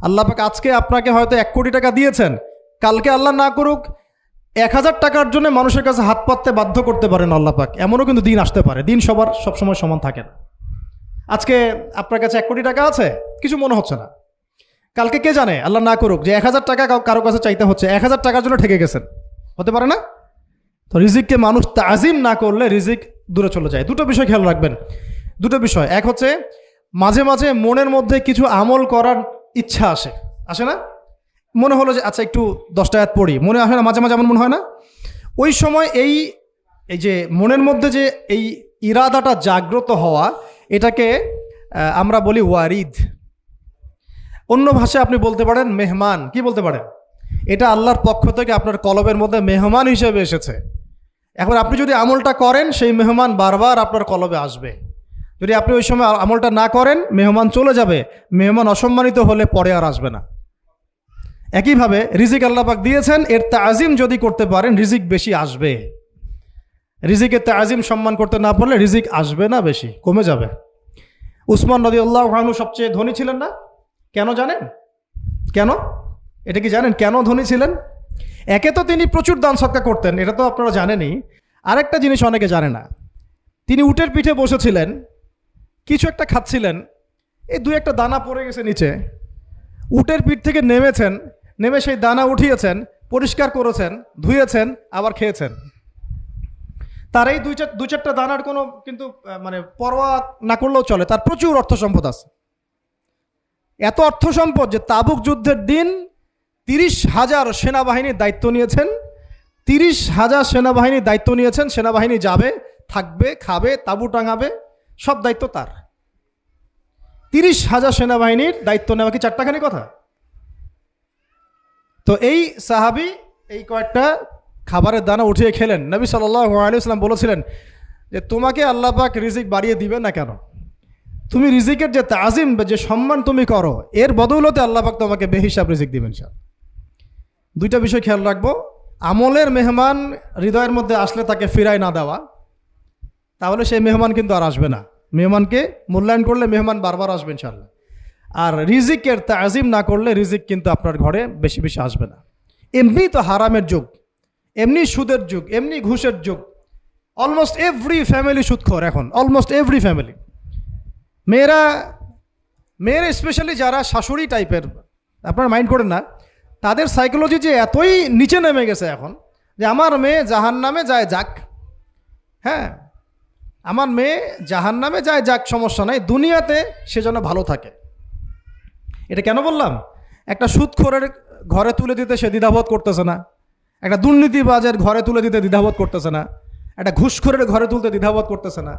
আল্লাহ পাক আজকে আপনাকে হয়তো 1 কোটি টাকা দিয়েছেন, কালকে আল্লাহ না করুক 1000 টাকার জন্য মানুষের কাছে হাত পাততে বাধ্য করতে পারেন আল্লাহ পাক। এমনও কিন্তু দিন আসতে পারে, দিন সবার সবসময় সমান থাকে না। আজকে আপনার কাছে 1 কোটি টাকা আছে, কিছু মনে হচ্ছে না, কালকে কে জানে আল্লাহ না করুক যে 1000 টাকা কারো কাছে চাইতে হচ্ছে, 1000 টাকার জন্য ঠেকে গেছেন, হতে পারে না? তো রিজিককে মানুষ তাজিম না করলে রিজিক দূরে চলে যায়। দুটো বিষয় খেয়াল রাখবেন, দুটো বিষয়। এক হচ্ছে মাঝে মাঝে মনের মধ্যে কিছু আমল করার ইচ্ছা আসে না? মনে হলো যে আচ্ছা একটু 10টা আয়াত পড়ি, মনে আসে না? মাঝে মাঝে এমন মনে হয় না? ওই সময় এই যে মনের মধ্যে যে এই ইরাদাটা জাগ্রত হওয়া, এটাকে আমরা বলি ওয়ারিদ। অন্য ভাষায় আপনি বলতে পারেন মেহমান। কি বলতে পারেন? এটা আল্লাহর পক্ষ থেকে আপনার কলবের মধ্যে মেহমান হিসেবে এসেছে। এখন আপনি যদি আমলটা করেন, সেই মেহমান বারবার আপনার কলবে আসবে। যদি আপনি ওই সময় আমলটা না করেন, মেহমান চলে যাবে, মেহমান অসম্মানিত হলে পরে আর আসবে না। একইভাবে রিজিক আল্লাহ পাক দিয়েছেন, এর তাজিম যদি করতে পারেন রিজিক বেশি আসবে। রিজিকের তাজিম সম্মান করতে না পারলে রিজিক আসবে না, বেশি কমে যাবে। উসমান রাদিয়াল্লাহু আনহু সবচেয়ে ধনী ছিলেন না? কেন জানেন? কেন? এটা কি জানেন কেন ধনী ছিলেন? একে তো তিনি প্রচুর দান সদকা করতেন, এটা তো আপনারা জানেনই। আরেকটা জিনিস অনেকে জানে না, তিনি উটের পিঠে বসেছিলেন, কিছু একটা খাচ্ছিলেন, এই 2-1টা দানা পড়ে গেছে নিচে। উটের পিঠ থেকে নেমেছেন, নেমে সেই দানা উঠিয়েছেন, পরিষ্কার করেছেন, ধুয়েছেন, আবার খেয়েছেন। তার এই 2-4টা দানার কোনো কিন্তু মানে পরোয়া না করলেও চলে, তার প্রচুর অর্থ সম্পদ আছে। এত অর্থ সম্পদ যে তাবুক যুদ্ধের দিন 30,000 সেনাবাহিনীর দায়িত্ব নিয়েছেন। 30,000 সেনাবাহিনীর দায়িত্ব নিয়েছেন। সেনাবাহিনী যাবে, থাকবে, খাবে, তাঁবু টাঙাবে, সব দায়িত্ব তার। 30,000 সেনাবাহিনীর দায়িত্ব নেওয়া কি চারটাখানি কথা? তো এই সাহাবী এই কয়েকটা খাবারের দানা উঠিয়ে খেলেন। নবী সাল্লাল্লাহু আলাইহি ওয়াসাল্লাম বলেছিলেন যে তোমাকে আল্লাহ পাক রিজিক বাড়িয়ে দিবে না কেন? তুমি রিজিকের যে তাজিম, যে সম্মান তুমি করো, এর বদৌলতে আল্লাহ পাক তোমাকে বেহিসাব রিজিক দিবেন ইনশাআল্লাহ। দুইটা বিষয় খেয়াল রাখবো। আমলের মেহমান হৃদয়ের মধ্যে আসলে তাকে ফিরায় না দেওয়া, তাহলে সেই মেহমান কিন্তু আর আসবে না। মেহমানকে মূল্যায়ন করলে মেহমান বারবার আসবে ইনশাআল্লাহ। আর রিজিকের তাজিম না করলে রিজিক কিন্তু আপনার ঘরে বেশি বেশি আসবে না। এমনি তো হারামের যুগ, এমনি সুদের যুগ, এমনি ঘুষের যুগ। অলমোস্ট এভরি ফ্যামিলি সুদখোর এখন, অলমোস্ট এভরি ফ্যামিলি। মেয়েরা স্পেশালি যারা শাশুড়ি টাইপের, আপনারা মাইন্ড করেন না, তাদের সাইকোলজি যে এতই নিচে নেমে গেছে এখন যে আমার মেয়ে জাহান্নামে যায় যাক। হ্যাঁ, আমার মেয়ে জাহান্নামে যায় যাক, সমস্যা নাই, দুনিয়াতে সে যেন ভালো থাকে। এটা কেন বললাম? একটা সুদখোরের ঘরে তুলে দিতে সে দ্বিধাবোধ করতেছে না, একটা দুর্নীতিবাজের ঘরে তুলে দিতে দ্বিধাবোধ করতেছে না, একটা ঘুষখোরের ঘরে তুলতে দ্বিধাবোধ করতেছে না।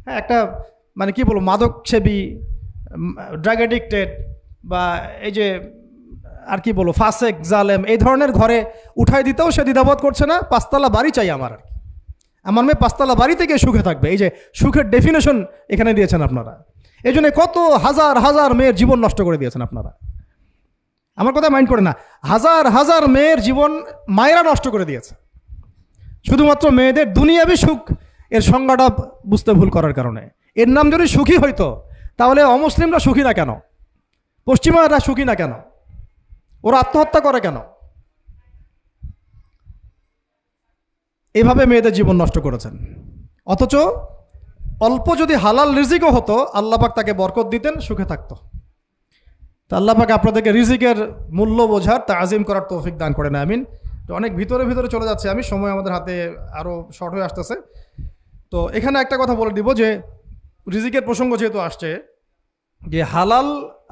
হ্যাঁ, একটা মানে কি বলবো, মাদকসেবী, ড্রাগ অ্যাডিক্টেড, বা এই যে আর কি বলবো ফাসেক, জালেম, এই ধরনের ঘরে উঠাই দিতেও সে দ্বিধাবোধ করছে না। 5তলা বাড়ি চাই আমার, আর কি আমার মেয়ে 5তলা বাড়ি থেকে সুখে থাকবে। এই যে সুখের ডেফিনেশন এখানে দিয়েছেন আপনারা। এই জন্য কত হাজার হাজার মেয়ের জীবন নষ্ট করে দিয়েছেন আপনারা। আমার কথা মাইন্ড করে না, হাজার হাজার মেয়ের জীবন মায়েরা নষ্ট করে দিয়েছে, শুধুমাত্র মেয়েদের দুনিয়াবি সুখ এর সংজ্ঞাটা বুঝতে ভুল করার কারণে। এর নাম যদি সুখী হইতো, তাহলে অমুসলিমরা সুখী না কেন? পশ্চিমারা সুখী না কেন? ওরা আত্মহত্যা করে কেন? এভাবে মেয়েদের জীবন নষ্ট করেছেন। অথচ অল্প যদি হালাল রিজিকও হতো, আল্লাহ পাক তাকে বরকত দিতেন, সুখে থাকতো। তো আল্লাহ পাক আপনাদেরকে রিজিকের মূল্য বোঝার, তাজিম করার তৌফিক দান করেন, আমিন। তো অনেক ভিতরে চলে যাচ্ছে আমি, সময় আমাদের হাতে আরও শর্ট হয়ে আসতেছে। তো এখানে একটা কথা বলে দিব যে রিজিকের প্রসঙ্গ যেহেতু আসছে, যে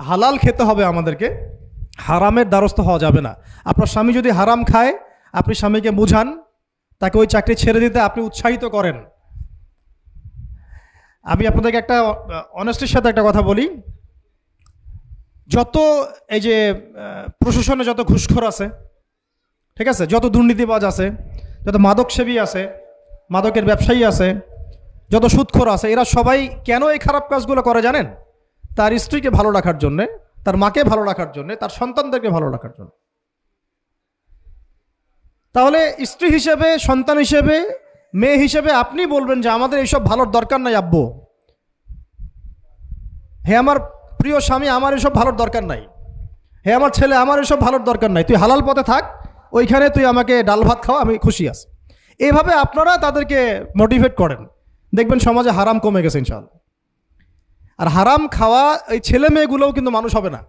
হালাল খেতে হবে আমাদেরকে, হারামের দ্বারস্থ হওয়া যাবে না। আপনার স্বামী যদি হারাম খায়, আপনি স্বামীকে বুঝান, তাকে ওই চাকরি ছেড়ে দিতে আপনি উৎসাহিত করেন। আমি আপনাদেরকে একটা অনেস্টির সাথে একটা কথা বলি, যত এই যে প্রশাসনে যত ঘুষখোর আছে, ঠিক আছে, যত দুর্নীতিবাজ আছে, যত মাদকসেবী আছে, মাদকের ব্যবসায়ী আছে, যত সুদখোর আছে, এরা সবাই কেন এই খারাপ কাজগুলো করে জানেন? তার স্ত্রীকে ভালো রাখার জন্যে, তার মাকে ভালো রাখার জন্যে, তার সন্তানদেরকে ভালো রাখার জন্য। তাহলে স্ত্রী হিসেবে, সন্তান হিসেবে, মেয়ে হিসেবে আপনি বলবেন যে আমাদের এইসব ভালোর দরকার নাই আব্বু, হে আমার প্রিয় স্বামী, আমার এসব ভালোর দরকার নাই, হে আমার ছেলে, আমার এসব ভালোর দরকার নাই, তুই হালাল পথে থাক, ওইখানে তুই আমাকে ডাল ভাত খাওয়া, আমি খুশি আছি। এইভাবে আপনারা তাদেরকে মোটিভেট করেন, দেখবেন সমাজে হারাম কমে গেছে ইনশাআল্লাহ। আর হারাম খাওয়া এই ছেলে মেয়েগুলোও কিন্তু মানুষ হবে না।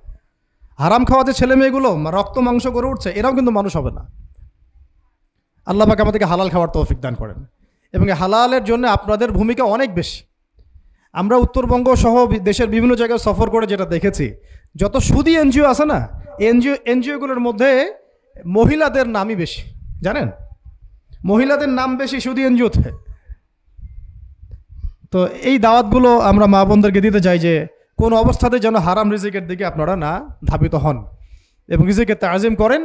হারাম খাওয়া যে ছেলে মেয়েগুলো রক্ত মাংস করে উঠছে, এরাও কিন্তু মানুষ হবে না। আল্লাহ পাক আমাদেরকে হালাল খাওয়ার তৌফিক দান করেন, এবং হালালের জন্য আপনাদের ভূমিকা অনেক বেশি। আমরা উত্তরবঙ্গ সহ দেশের বিভিন্ন জায়গায় সফর করে যেটা দেখেছি, যত সুদী এনজিও আছে না, এনজিওগুলোর মধ্যে মহিলাদের নামই বেশি, জানেন? মহিলাদের নাম বেশি সুদী এনজিওতে। তো এই দাওয়াতগুলো আমরা মা বোনদেরকে দিতে চাই যে কোন অবস্থাতে যেন হারাম রিজিকের দিকে আপনারা না ধাবিত হন, এবং রিজিকে তাজিম করেন,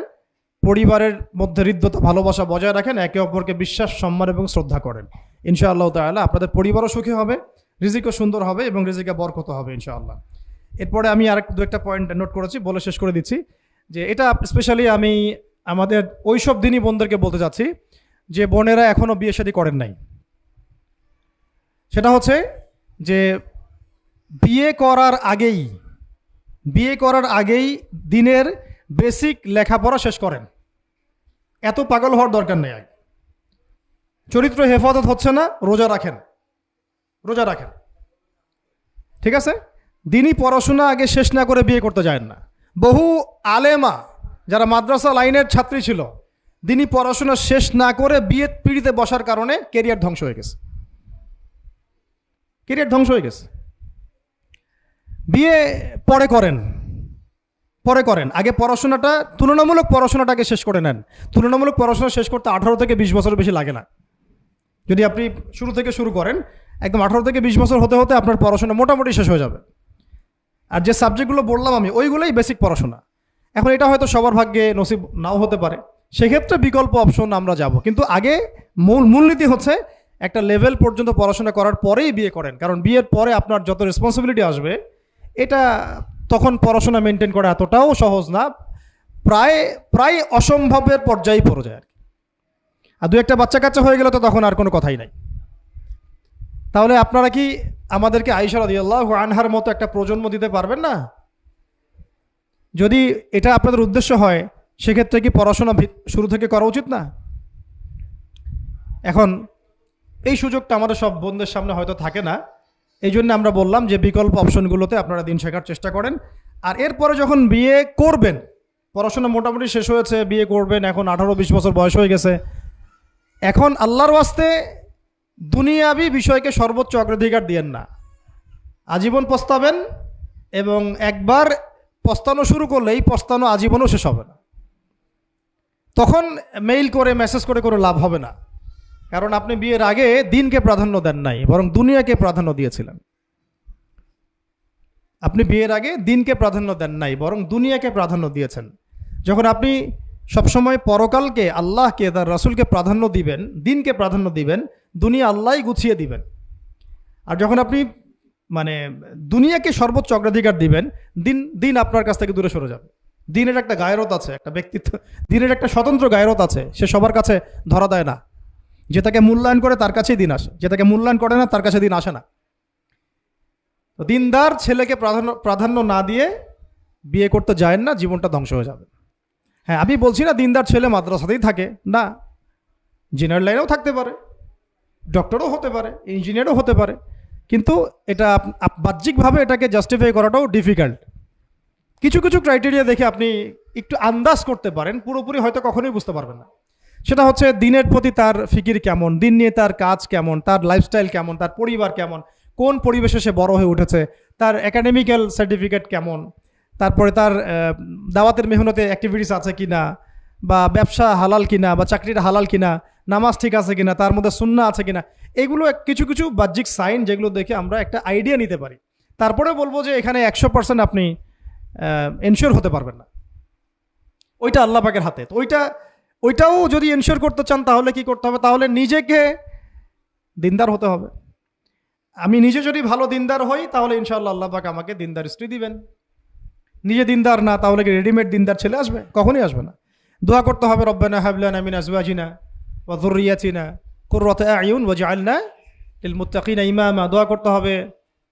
পরিবারের মধ্যে হৃদ্যতা ভালোবাসা বজায় রাখেন, একে অপরকে বিশ্বাস সম্মান এবং শ্রদ্ধা করেন। ইনশাআল্লাহ তাআলা আপনাদের পরিবারও সুখী হবে, রিজিকও সুন্দর হবে, এবং রিজিকে বরকত হবে ইনশাআল্লাহ। এরপরে আমি আর দু একটা পয়েন্ট নোট করেছি, বলে শেষ করে দিচ্ছি যে এটা স্পেশালি আমি আমাদের ওইসব দিনই বোনদেরকে বলতে চাচ্ছি যে বোনেরা এখনও বিয়ে শাদী করেন নাই। সেটা হচ্ছে যে বিয়ে করার আগেই দিনের বেসিক লেখাপড়া শেষ করেন। এত পাগল হওয়ার দরকার নেই। আগে চরিত্র হেফাজত হচ্ছে না, রোজা রাখেন, ঠিক আছে? দিনই পড়াশোনা আগে শেষ না করে বিয়ে করতে যায় না। বহু আলেমা যারা মাদ্রাসা লাইনের ছাত্রী ছিল, দিনই পড়াশোনা শেষ না করে বিয়ে পিড়িতে বসার কারণে কেরিয়ার ধ্বংস হয়ে গেছে। বিয়ে পরে করেন, আগে পড়াশোনাটা, তুলনামূলক পড়াশোনাটাকে শেষ করে নেন। তুলনামূলক পড়াশোনা শেষ করতে 18 থেকে 20 বছর বেশি লাগে না। যদি আপনি শুরু করেন, একদম 18 থেকে 20 বছর হতে হতে আপনার পড়াশোনা মোটামুটি শেষ হয়ে যাবে। আর যে সাবজেক্টগুলো বললাম আমি, ওইগুলোই বেসিক পড়াশোনা। এখন এটা হয়তো সবার ভাগ্যে নসিব নাও হতে পারে, সেক্ষেত্রে বিকল্প অপশন আমরা যাব। কিন্তু আগে মূলনীতি হচ্ছে একটা লেভেল পর্যন্ত পড়াশোনা করার পরেই বিয়ে করেন, কারণ বিয়ের পরে আপনার যত রেসপন্সিবিলিটি আসবে, এটা তখন পড়াশোনা মেনটেন করা এতটাও সহজ না, প্রায় অসম্ভবের পর্যায়ে পড়ে যায় আর কি। আর দু একটা বাচ্চা কাচ্চা হয়ে গেলে তো তখন আর কোনো কথাই নাই। তাহলে আপনারা কি আমাদেরকে আয়েশা রাদিয়াল্লাহু আনহার মতো একটা প্রজন্ম দিতে পারবেন না? যদি এটা আপনাদের উদ্দেশ্য হয়, সেক্ষেত্রে কি পড়াশোনা শুরু থেকে করা উচিত না? এখন এই সুযোগটা আমাদের সব বোনদের সামনে হয়তো থাকে না, এই জন্য আমরা বললাম যে বিকল্প অপশনগুলোতে আপনারা দিন শেখার চেষ্টা করেন। আর এরপরে যখন বিয়ে করবেন, পড়াশোনা মোটামুটি শেষ হয়েছে, বিয়ে করবেন, এখন 18-20 বছর বয়স হয়ে গেছে, এখন আল্লাহর ওয়াস্তে দুনিয়াবি বিষয়কে সর্বোচ্চ অগ্রাধিকার দিয়েন না। আজীবন পস্তাবেন, এবং একবার পস্তানো শুরু করলে এই পস্তানো আজীবনও শেষ হবে না। তখন মেইল করে মেসেজ করে কোনো লাভ হবে না, কারণ আপনি বিয়ের আগে দিনকে প্রাধান্য দেন নাই, বরং দুনিয়াকে প্রাধান্য দিয়েছিলেন। আপনি বিয়ের আগে দিনকে প্রাধান্য দেন নাই, বরং দুনিয়াকে প্রাধান্য দিয়েছেন। যখন আপনি সবসময় পরকালকে, আল্লাহকে, তার রাসূলকে প্রাধান্য দিবেন, দিনকে প্রাধান্য দিবেন, দুনিয়া আল্লাহই গুছিয়ে দিবেন। আর যখন আপনি দুনিয়াকে সর্বোচ্চ অগ্রাধিকার দিবেন, দিন আপনার কাছ থেকে দূরে সরে যাবে। দিনের একটা গায়রত আছে, একটা ব্যক্তিত্ব, দিনের একটা স্বতন্ত্র গায়রত আছে, সে সবার কাছে ধরা দেয় না। যে তাকে মূল্যায়ন করে তার কাছেই দিন আসে, যে তাকে মূল্যায়ন করে না তার কাছে দিন আসে না। তো দিনদার ছেলেকে প্রাধান্য না দিয়ে বিয়ে করতে যায় না, জীবনটা ধ্বংস হয়ে যাবে। হ্যাঁ, আমি বলছি না দিনদার ছেলে মাদ্রাসাতেই থাকে, না, ইঞ্জিনিয়ার লাইনেও থাকতে পারে, ডক্টরও হতে পারে, ইঞ্জিনিয়ারও হতে পারে, কিন্তু এটা বাহ্যিকভাবে এটাকে জাস্টিফাই করাটাও ডিফিকাল্ট। কিছু ক্রাইটেরিয়া দেখে আপনি একটু আন্দাজ করতে পারেন, পুরোপুরি হয়তো কখনোই বুঝতে পারবেন না। সেটা হচ্ছে দিনের প্রতি তার ফিকির কেমন, দিন নিয়ে তার কাজ কেমন, তার লাইফস্টাইল কেমন, তার পরিবার কেমন, কোন পরিবেশে সে বড় হয়ে উঠেছে, তার একাডেমিক্যাল সার্টিফিকেট কেমন, তারপরে তার দাওয়াতের মেহনতে অ্যাক্টিভিটিস আছে কিনা, বা ব্যবসা হালাল কিনা, বা চাকরিটা হালাল কিনা, নামাজ ঠিক আছে কিনা, তার মধ্যে সুন্নাহ আছে কিনা, এগুলো কিছু বাহ্যিক সাইন যেগুলো দেখে আমরা একটা আইডিয়া নিতে পারি। তারপরে বলবো যে এখানে 100% আপনি এনশিওর হতে পারবেন না, ওইটা আল্লাহ পাকের হাতে। তো ওইটাও যদি এনশিওর করতে চান তাহলে কি করতে হবে? তাহলে নিজেকে দিনদার হতে হবে। আমি নিজে যদি ভালো দিনদার হই তাহলে ইনশাআল্লাহ আল্লাহ পাক আমাকে দিনদার স্ত্রী দিবেন। নিজে দিনদার না, তাহলে কি রেডিমেড দিনদার ছেলে আসবে? কখনই আসবে না। দোয়া করতে হবে, রব্বানা হাব লানা মিন আজওয়াজিনা ওয়া যুররিয়াতিনা কুররাতা আ'য়ুন ওয়াজআলনা লিল মুত্তাকিনা ইমামা। দোয়া করতে হবে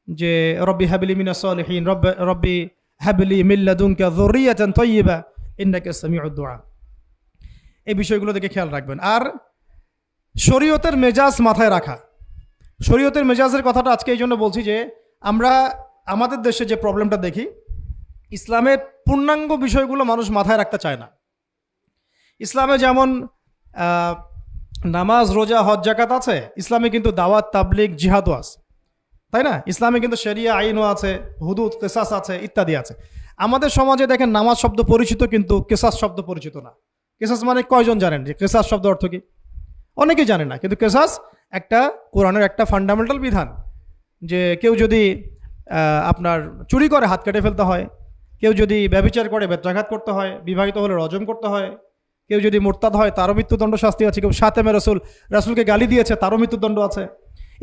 যে রব্বি হাবলি মিনাস সালিহিন, রব্বি হাবলি মিন লাদুনকা যুররিয়াতান তাইয়্যিবা ইন্নাকা সামিউদ দুআ। এই বিষয়গুলো দিকে খেয়াল রাখবেন। আর শরীয়তের মেজাজ মাথায় রাখা। শরীয়তের মেজাজের কথাটা আজকে এই জন্য বলছি যে আমরা আমাদের দেশে যে প্রবলেমটা দেখি, ইসলামের পূর্ণাঙ্গ বিষয়গুলো মানুষ মাথায় রাখতে চায় না। ইসলামে যেমন নামাজ, রোজা, হজ, যাকাত আছে, ইসলামে কিন্তু দাওয়াত, তাবলিগ, জিহাদও আছে, তাই না? ইসলামে কিন্তু শরিয়া আইনও আছে, হুদুদ, কেসাস আছে, ইত্যাদি আছে। আমাদের সমাজে দেখেন নামাজ শব্দ পরিচিত কিন্তু কেসাস শব্দ পরিচিত না। কেসাস মানে কয়জন জানেন যে কেসাস শব্দ অর্থ কি? অনেকেই জানে না। কিন্তু কেসাস একটা কোরআনের একটা ফান্ডামেন্টাল বিধান যে কেউ যদি আপনার চুরি করে হাত কেটে ফেলতে হয়, কেউ যদি ব্যভিচার করে বেত্রাঘাত করতে হয়, বিবাহিত হলে রজম করতে হয়, কেউ যদি মোরতাদ হয় তারও মৃত্যুদণ্ড শাস্তি আছে, কেউ শাতেমে রাসূলকে গালি দিয়েছে তারও মৃত্যুদণ্ড আছে।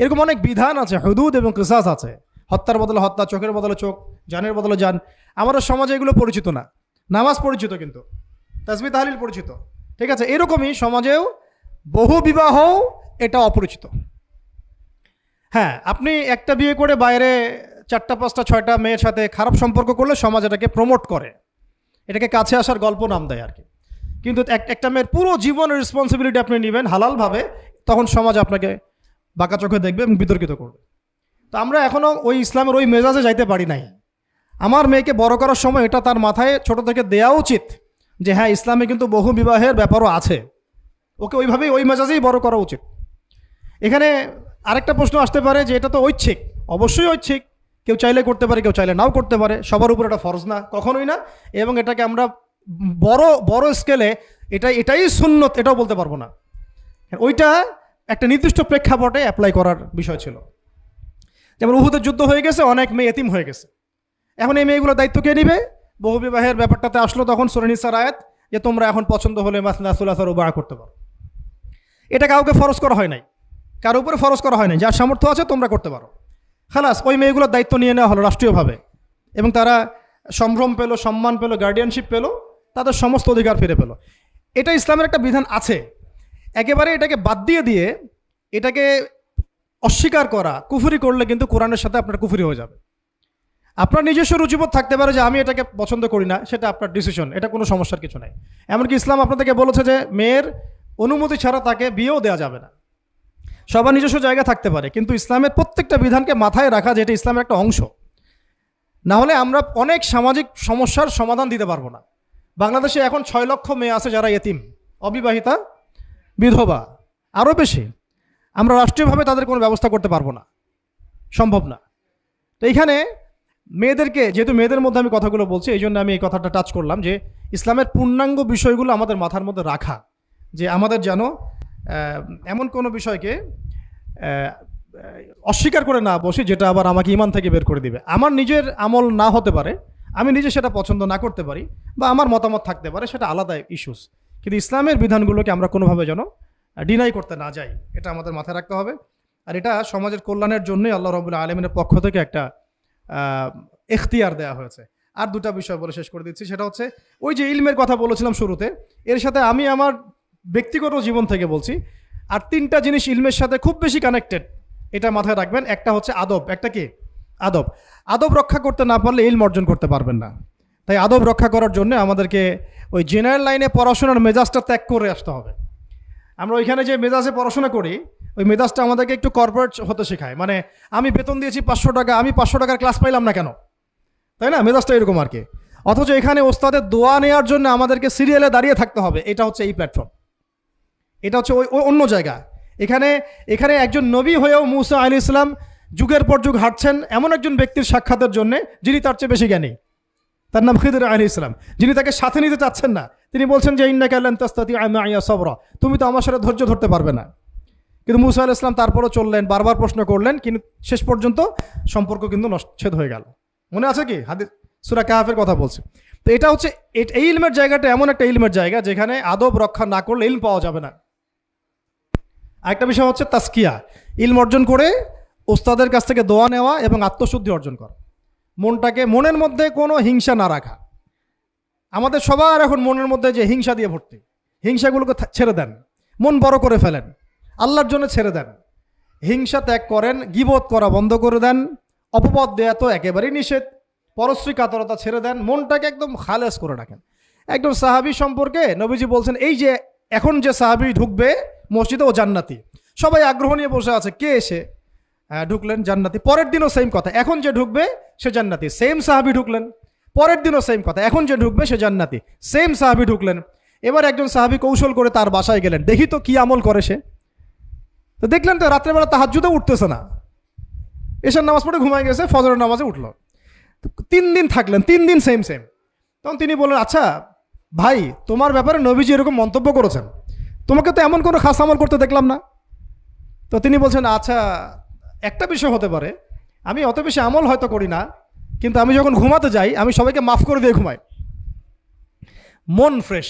এরকম অনেক বিধান আছে, হুদুদ এবং কিসাস আছে। হত্যার বদলে হত্যা, চোখের বদলে চোখ, জানের বদলে জান। আমাদের সমাজে এগুলো পরিচিত না। নামাজ পরিচিত কিন্তু, তাসবিহ তাহলিল পরিচিত, ঠিক আছে? এরকমই সমাজেও বহু বিবাহ এটা অপরিচিত। হ্যাঁ, আপনি একটা বিয়ে করে বাইরে 4টা 5টা 6টা মেয়ের সাথে খারাপ সম্পর্ক করলে সমাজ এটাকে প্রমোট করে, এটাকে কাছে আসার গল্প নাম দেয় আর কি। কিন্তু একটা মেয়ের পুরো জীবনের রেসপন্সিবিলিটি আপনি নেবেন হালালভাবে, তখন সমাজ আপনাকে বাঁকা চোখে দেখবে এবং বিতর্কিত করবে। তো আমরা এখনও ওই ইসলামের ওই মেজাজে যাইতে পারি নাই। আমার মেয়েকে বড় করার সময় এটা তার মাথায় ছোট থেকে দেওয়া উচিত যে হ্যাঁ, ইসলামে কিন্তু বহু বিবাহের ব্যাপারও আছে, ওকে ওইভাবেই ওই মেজাজেই বড় করা উচিত। এখানে আরেকটা প্রশ্ন আসতে পারে যে এটা তো ঐচ্ছিক। অবশ্যই ঐচ্ছিক, কেউ চাইলে করতে পারে, কেউ চাইলে নাও করতে পারে, সবার উপর এটা ফরজ না, কখনোই না। এবং এটাকে আমরা বড় স্কেলে এটাই সুন্নত এটাও বলতে পারবো না। ওইটা একটা নির্দিষ্ট প্রেক্ষাপটে অ্যাপ্লাই করার বিষয় ছিল। যেমন উহুদের যুদ্ধ হয়ে গেছে, অনেক মেয়ে এতিম হয়ে গেছে, এখন এই মেয়েগুলোর দায়িত্ব কে নিবে? বহু বিবাহের ব্যাপারটাতে আসলো তখন সূরা নিসার আয়াত যে তোমরা এখন পছন্দ হলে মাসনা সুলাসা রুবা' করতে পারো। এটা কাউকে ফরজ করা হয় নাই, কারো উপরে ফরজ করা হয় নাই। যার সামর্থ্য আছে তোমরা করতে পারো, খালাস। ওই মেয়েগুলোর দায়িত্ব নিয়ে নেওয়া হলো রাষ্ট্রীয়ভাবে, এবং তারা সম্ভ্রম পেল, সম্মান পেল, গার্ডিয়ানশিপ পেল, তাদের সমস্ত অধিকার ফিরে পেল। এটা ইসলামের একটা বিধান আছে। একেবারে এটাকে বাদ দিয়ে এটাকে অস্বীকার করা, কুফরি করলে কিন্তু কোরআনের সাথে আপনার কুফরি হয়ে যাবে। আপনার নিজস্ব রুচিবোধ থাকতে পারে যে আমি এটাকে পছন্দ করি না, সেটা আপনার ডিসিশন, এটা কোনো সমস্যার কিছু নাই। এমনকি ইসলাম আপনাদেরকে বলেছে যে মেয়ের অনুমতি ছাড়া তাকে বিয়েও দেওয়া যাবে না। সবার নিজস্ব জায়গা থাকতে পারে, কিন্তু ইসলামের প্রত্যেকটা বিধানকে মাথায় রাখা যে এটা ইসলামের একটা অংশ। না হলে আমরা অনেক সামাজিক সমস্যার সমাধান দিতে পারবো না। বাংলাদেশে এখন 6 লক্ষ মেয়ে আছে যারা এতিম, অবিবাহিতা, বিধবা, আরও বেশি। আমরা রাষ্ট্রীয়ভাবে তাদের কোনো ব্যবস্থা করতে পারবো না, সম্ভব না। তো এইখানে মেয়েদেরকে, যেহেতু মেয়েদের মধ্যে আমি কথাগুলো বলছি, এই জন্য আমি এই কথাটা টাচ করলাম যে ইসলামের পূর্ণাঙ্গ বিষয়গুলো আমাদের মাথার মধ্যে রাখা, যে আমাদের যেন এমন কোনো বিষয়কে অস্বীকার করে না বসি যেটা আবার আমাকে ইমান থেকে বের করে দিবে। আমার নিজের আমল না হতে পারে, আমি নিজে সেটা পছন্দ না করতে পারি, বা আমার মতামত থাকতে পারে, সেটা আলাদা ইস্যুস। কিন্তু ইসলামের বিধানগুলোকে আমরা কোনোভাবে যেন ডিনাই করতে না যাই, এটা আমাদের মাথায় রাখতে হবে। আর এটা সমাজের কল্যাণের জন্যই আল্লাহ রাব্বুল আলামিনের পক্ষ থেকে একটা এখতিয়ার দেওয়া হয়েছে। আর 2টা বিষয় বলে শেষ করে দিচ্ছি, সেটা হচ্ছে ওই যে ইলমের কথা বলেছিলাম শুরুতে, এর সাথে আমি আমার ব্যক্তিগত জীবন থেকে বলছি আর 3টা জিনিস ইলমের সাথে খুব বেশি কানেক্টেড, এটা মাথায় রাখবেন। একটা হচ্ছে আদব। একটা কি? আদব। আদব রক্ষা করতে না পারলে ইলম অর্জন করতে পারবেন না। তাই আদব রক্ষা করার জন্য আমাদেরকে ওই জেনারেল লাইনে পড়াশোনার মেজাজটা ত্যাগ করে আসতে হবে। আমরা ওইখানে যে মেজাজে পড়াশোনা করি, ওই মেজাজটা আমাদেরকে একটু কর্পোরেট হতে শেখায়। মানে আমি বেতন দিয়েছি 500 টাকা, আমি 500 টাকার ক্লাস পাইলাম না কেন, তাই না? মেজাজটা এরকম আর কি। অথচ এখানে ওস্তাদের দোয়া নেওয়ার জন্য আমাদেরকে সিরিয়ালে দাঁড়িয়ে থাকতে হবে। এটা হচ্ছে এই প্ল্যাটফর্ম, এটা হচ্ছে ওই অন্য জায়গা। এখানে একজন নবী হয়েও মুসা আলাইহিস সালাম যুগের পর যুগ হাঁটছেন এমন একজন ব্যক্তির সাক্ষাতের জন্য যিনি তার চেয়ে বেশি জ্ঞানী, তার নাম খিদর আলাইহিস সালাম, যিনি তাকে সাথে নিতে চাচ্ছেন না। তিনি বলছেন যে ইন্নাকা লান তাস্তাতিআ মাইয়া সাবরা, তুমি তো আমার সাথে ধৈর্য ধরতে পারবে না। কিন্তু মুসা আলাইহিস সালাম তারপরও চললেন, বারবার প্রশ্ন করলেন, কিন্তু শেষ পর্যন্ত সম্পর্ক কিন্তু নচ্ছেদ হয়ে গেল। মনে আছে কি? হাদিস সূরা কাহফের কথা বলছে। তো এটা হচ্ছে এই ইলমের জায়গাটা এমন একটা ইলমের জায়গা যেখানে আদব রক্ষা না করলে ইলম পাওয়া যাবে না। আরেকটা বিষয় হচ্ছে তাসকিয়া, ইলম অর্জন করে ওস্তাদের কাছ থেকে দোয়া নেওয়া এবং আত্মশুদ্ধি অর্জন করা। মনের মধ্যে কোনো হিংসা না রাখা। আমাদের সবার এখন মনের মধ্যে যে হিংসা দিয়ে ভর্তি, হিংসাগুলোকে ছেড়ে দেন, মন বড় করে ফেলেন, আল্লাহর জন্য ছেড়ে দেন, হিংসা ত্যাগ করেন, গীবত করা বন্ধ করে দেন, অপবাদ দেয়া তো একেবারেই নিষেধ, পরশ্রী কাতরতা ছেড়ে দেন, মনটাকে একদম খালেস করে রাখেন। একদম সাহাবী সম্পর্কে নবীজি বলছেন, এই যে এখন যে সাহাবী ঢুকবে মসজিদে ও জান্নাতি, সবাই আগ্রহ নিয়ে বসে আছে, কে এসে ঢুকলেন জান্নাতি। পরের দিনও সেম কথা, এখন যে ঢুকবে সে জান্নাতি। সেম সাহাবী ঢুকলেন, পরের দিনও সেম কথা, এখন যে ঢুকবে সে জান্নাতি। সেম সাহাবী ঢুকলেন। এবার একজন সাহাবী কৌশল করে তার বাসায় গেলেন, দেখি তো কি আমল করে সে। তো দেখলেন তো রাত্রেবেলা তাহাজ্জুদে উঠতেছে না, এশার নামাজ পড়ে ঘুমায় গেছে, ফজরের নামাজে উঠলো। 3 দিন থাকলেন, 3 দিন সেম সেম। তখন তিনি বললেন, আচ্ছা ভাই, তোমার ব্যাপারে নবীজি এরকম মন্তব্য করেছেন, তোমাকে তো এমন কোনো খাস আমল করতে দেখলাম না। তো তিনি বলছেন, আচ্ছা একটা বিষয় হতে পারে, আমি অত বেশি আমল হয়তো করি না, কিন্তু আমি যখন ঘুমাতে যাই আমি সবাইকে মাফ করে দিয়ে ঘুমাই। মন ফ্রেশ,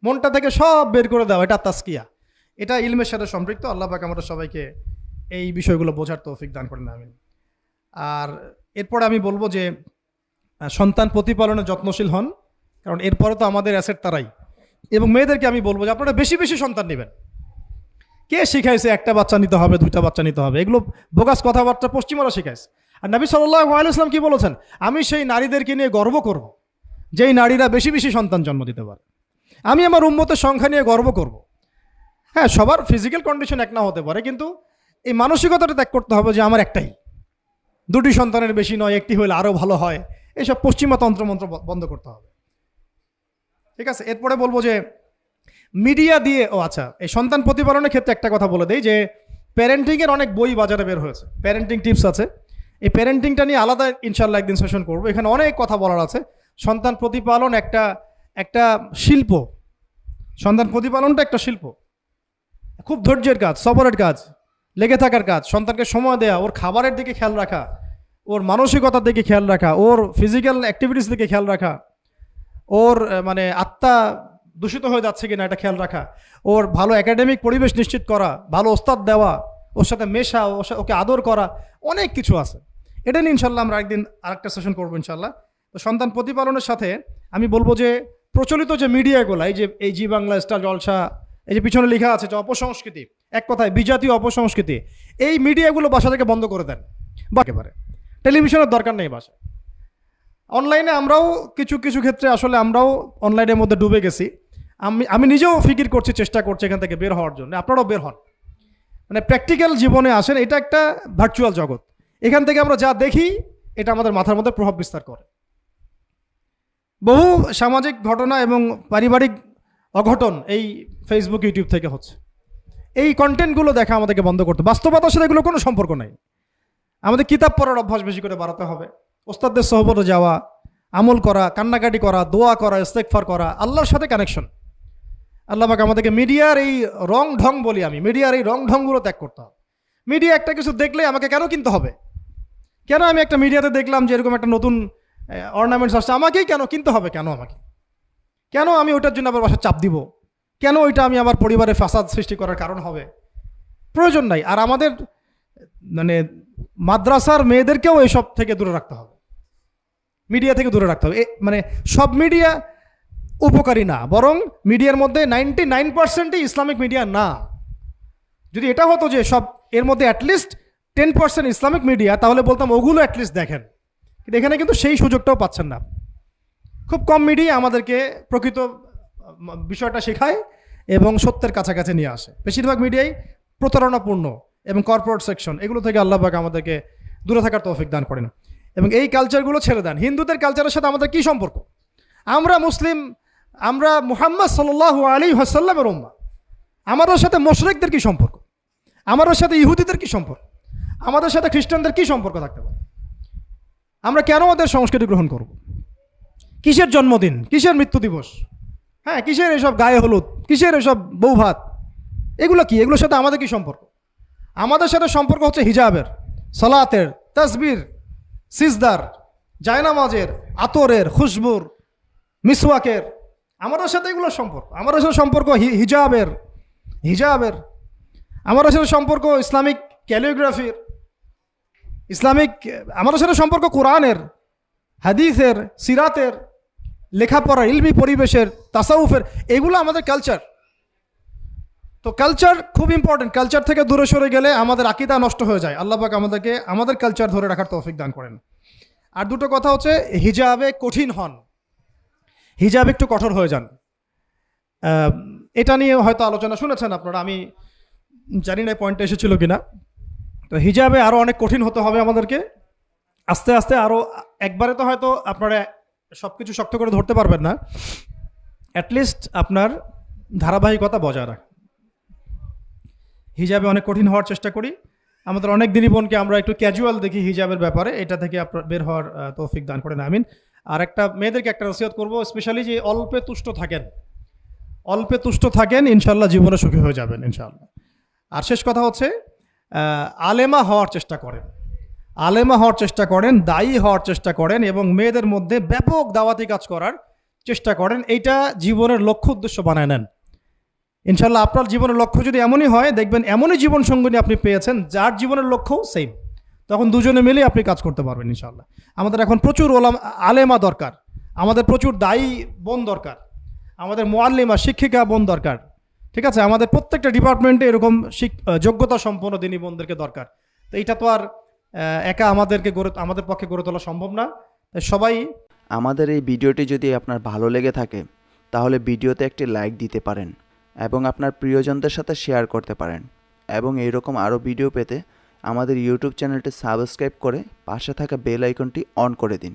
মনটা থেকে সব বের করে দেওয়া, এটা তাসকিয়া, এটা ইলমের সাথে সম্পৃক্ত। আল্লাহ পাক আমাদের সবাইকে এই বিষয়গুলো বোঝার তৌফিক দান করেন, আমিন। আর এরপরে আমি বলবো যে সন্তান প্রতিপালনে যত্নশীল হন, কারণ এরপরে তো আমাদের অ্যাসেট তারাই। এবং মেয়েদেরকে আমি বলবো যে আপনারা বেশি বেশি সন্তান নেবেন। কে শিখাইছে একটা বাচ্চা নিতে হবে, 2টা বাচ্চা নিতে হবে? এগুলো বোগাস কথাবার্তা পশ্চিমারা শিখাইছে। আর নবী সাল্লাল্লাহু আলাইহি ওয়াসাল্লাম কি বলেছেন? আমি সেই নারীদেরকে নিয়ে গর্ব করব যেই নারীরা বেশি বেশি সন্তান জন্ম দিতে পারে। আমি আমার উম্মতের সংখ্যা নিয়ে গর্ব করব। হ্যাঁ, সবার ফিজিক্যাল কন্ডিশন এক না হতে পারে, কিন্তু এই মানসিকতাটা ত্যাগ করতে হবে যে আমার একটাই, 2টি সন্তানের বেশি নয়, একটি হলে আরও ভালো হয়। এইসব পশ্চিমা তন্ত্রমন্ত্র বন্ধ করতে হবে, ঠিক আছে? এরপরে বলবো যে মিডিয়া দিয়ে, আচ্ছা, এই সন্তান প্রতিপালনের ক্ষেত্রে একটা কথা বলে দেই যে প্যারেন্টিংয়ের অনেক বই বাজারে বের হয়েছে, প্যারেন্টিং টিপস আছে। এই প্যারেন্টিংটা নিয়ে আলাদা ইনশাল্লাহ একদিন সেশন করবো, এখানে অনেক কথা বলার আছে। সন্তান প্রতিপালন একটা শিল্প, সন্তান প্রতিপালনটা একটা শিল্প, খুব ধৈর্যের কাজ, সবরের কাজ, লেগে থাকার কাজ। সন্তানকে সময় দেওয়া, ওর খাবারের দিকে খেয়াল রাখা, ওর মানসিকতার দিকে খেয়াল রাখা, ওর ফিজিক্যাল অ্যাক্টিভিটিস দিকে খেয়াল রাখা, ওর মানে আত্মা দূষিত হয়ে যাচ্ছে কিনা এটা খেয়াল রাখা, ওর ভালো একাডেমিক পরিবেশ নিশ্চিত করা, ভালো ওস্তাদ দেওয়া, ওর সাথে মেশা, ওকে আদর করা, অনেক কিছু আছে। এটা নিয়ে ইনশাল্লাহ আমরা একদিন আরেকটা সেশন করবো ইনশাল্লাহ। তো সন্তান প্রতিপালনের সাথে আমি বলবো যে প্রচলিত যে মিডিয়াগুলো, এই জি বাংলা, স্টার জলসা, এই যে পিছনে লেখা আছে যে অপসংস্কৃতি, এক কথায় বিজাতীয় অপসংস্কৃতি, এই মিডিয়াগুলো বাসা থেকে বন্ধ করে দেন বা একেবারে। টেলিভিশনের দরকার নেই বাসায়। অনলাইনে আমরাও কিছু কিছু ক্ষেত্রে আসলে আমরাও অনলাইনের মধ্যে ডুবে গেছি। আমি নিজেও ফিকির করছি, চেষ্টা করছি এখান থেকে বের হওয়ার জন্য। আপনারাও বের হন, মানে প্র্যাকটিক্যাল জীবনে আসেন। এটা একটা ভার্চুয়াল জগৎ, এখান থেকে আমরা যা দেখি এটা আমাদের মাথার মধ্যে প্রভাব বিস্তার করে। বহু সামাজিক ঘটনা এবং পারিবারিক অঘটন এই ফেসবুক, ইউটিউব থেকে হচ্ছে। এই কন্টেন্টগুলো দেখা আমাদেরকে বন্ধ করতে, বাস্তবতার সাথে এগুলো কোনো সম্পর্ক নাই। আমাদের কিতাব পড়ার অভ্যাস বেশি করে বাড়াতে হবে, ওস্তাদদের সহবতে যাওয়া, আমল করা, কান্নাকাটি করা, দোয়া করা, ইস্তেগফার করা, আল্লাহর সাথে কানেকশন। আল্লাহ পাক আমাদেরকে মিডিয়ার এই রং ঢং বলি আমি, মিডিয়ার এই রং ঢংগুলো ত্যাগ করতে হবে। মিডিয়া একটা কিছু দেখলে আমাকে কেন কিনতে হবে? কেন আমি একটা মিডিয়াতে দেখলাম যে এরকম একটা নতুন অর্নামেন্টস আসছে, আমাকেই কেন কিনতে হবে? কেন আমাকে, কেন আমি ওইটার জন্য আবার বাসায় চাপ দিব? কেন ওইটা আমি আমার পরিবারে ফাসাদ সৃষ্টি করার কারণ হবে? প্রয়োজন নাই। আর আমাদের মানে মাদ্রাসার মেয়েদেরকেও এইসব থেকে দূরে রাখতে হবে, মিডিয়া থেকে দূরে রাখতে হবে। মানে সব মিডিয়া উপকারী না, বরং মিডিয়ার মধ্যে 99%ই ইসলামিক মিডিয়া না। যদি এটা হতো যে সব এর মধ্যে অ্যাটলিস্ট 10% ইসলামিক মিডিয়া, তাহলে বলতাম ওগুলো অ্যাটলিস্ট দেখেন। কিন্তু এখানে কিন্তু সেই সুযোগটাও পাচ্ছেন না। খুব কম মিডিয়া আমাদেরকে প্রকৃত বিষয়টা শেখায় এবং সত্যের কাছাকাছি নিয়ে আসে। বেশিরভাগ মিডিয়াই প্রতারণাপূর্ণ এবং কর্পোরেট সেকশন, এগুলো থেকে আল্লাহ পাক আমাদেরকে দূরে থাকার তৌফিক দান করেন। এবং এই কালচারগুলো ছেড়ে দেন। হিন্দুদের কালচারের সাথে আমাদের কী সম্পর্ক? আমরা মুসলিম, আমরা মুহাম্মদ সাল্লাল্লাহু আলাইহি ওয়াসাল্লামের উম্মাহ। আমাদের সাথে মুশরিকদের কী সম্পর্ক? আমাদের সাথে ইহুদিদের কী সম্পর্ক? আমাদের সাথে খ্রিস্টানদের কী সম্পর্ক থাকতে পারে? আমরা কেন ওদের সংস্কৃতি গ্রহণ করব? কিসের জন্মদিন, কিসের মৃত্যু দিবস, হ্যাঁ, কিসের এসব গায়ে হলুদ, কিসের এসব বউ ভাত, এগুলো কি? এগুলোর সাথে আমাদের কী সম্পর্ক? আমাদের সাথে সম্পর্ক হচ্ছে হিজাবের, সালাতের, তাসবির, সিজদার, জায়নামাজের, আতরের, খুশবুর, মিসওয়াকের। আমাদের সাথে এগুলোর সম্পর্ক। আমাদের সাথে সম্পর্ক হিজাবের, আমাদের সাথে সম্পর্ক ইসলামিক ক্যালিগ্রাফির, ইসলামিক, আমাদের সাথে সম্পর্ক কোরআনের, হাদিসের, সিরাতের, লেখাপড়া, ইলমি পরিবেশের, তাসাউফের, এগুলো আমাদের কালচার। তো কালচার খুব ইম্পর্টেন্ট। কালচার থেকে দূরে সরে গেলে আমাদের আকীদা নষ্ট হয়ে যায়। আল্লাহ পাক আমাদেরকে আমাদের কালচার ধরে রাখার তৌফিক দান করেন। আর দুটো কথা হচ্ছে, হিজাবে কঠিন হন, হিজাব একটু কঠোর হয়ে যান। এটা নিয়ে হয়তো আলোচনা শুনেছেন আপনারা, আমি জানি না পয়েন্টটা এসেছিল কিনা। তো হিজাবে আরও অনেক কঠিন হতে হবে আমাদেরকে, আস্তে আস্তে আরও। একবারে তো হয়তো আপনারা সব কিছু শক্ত করে ধরতে পারবেন না, অ্যাটলিস্ট আপনার ধারাবাহিকতা বজায় রাখ। হিজাবে অনেক কঠিন হওয়ার চেষ্টা করি। আমাদের অনেক দিনই বোনকে আমরা একটু ক্যাজুয়াল দেখি হিজাবের ব্যাপারে, এটা থেকে আপনার বের হওয়ার তৌফিক দান করেন, আমিন। আর একটা মেয়েদেরকে একটা নসিহত করবো, স্পেশালি যে অল্পে তুষ্ট থাকেন, অল্পে তুষ্ট থাকেন, ইনশাল্লাহ জীবনে সুখী হয়ে যাবেন ইনশাল্লাহ। আর শেষ কথা হচ্ছে, আলেমা হওয়ার চেষ্টা করেন, আলেমা হওয়ার চেষ্টা করেন, দায়ী হওয়ার চেষ্টা করেন, এবং মেয়েদের মধ্যে ব্যাপক দাওয়াতি কাজ করার চেষ্টা করেন। এইটা জীবনের লক্ষ্য উদ্দেশ্য বানায় নেন ইনশাল্লাহ। আপনার জীবনের লক্ষ্য যদি এমনই হয়, দেখবেন এমনই জীবন সঙ্গিনী আপনি পেয়েছেন যার জীবনের লক্ষ্য সেম, তখন দুজনে মিলে আপনি কাজ করতে পারবেন ইনশাল্লাহ। আমাদের এখন প্রচুর আলেমা দরকার, আমাদের প্রচুর দায়ী বোন দরকার, আমাদের মুআল্লিমা শিক্ষিকা বোন দরকার, ঠিক আছে? আমাদের প্রত্যেকটা ডিপার্টমেন্টে এরকম যোগ্যতা সম্পন্ন দিনী বোনদেরকে দরকার। তো এইটা তো আর একা আমাদের পক্ষে গড়ে তোলা সম্ভব না। তাই সবাই আমাদের এই ভিডিওটি যদি আপনার ভালো লেগে থাকে তাহলে ভিডিওতে একটি লাইক দিতে পারেন এবং আপনার প্রিয়জনদের সাথে শেয়ার করতে পারেন, এবং এইরকম আরও ভিডিও পেতে আমাদের ইউটিউব চ্যানেলটি সাবস্ক্রাইব করে পাশে থাকা বেল আইকনটি অন করে দিন।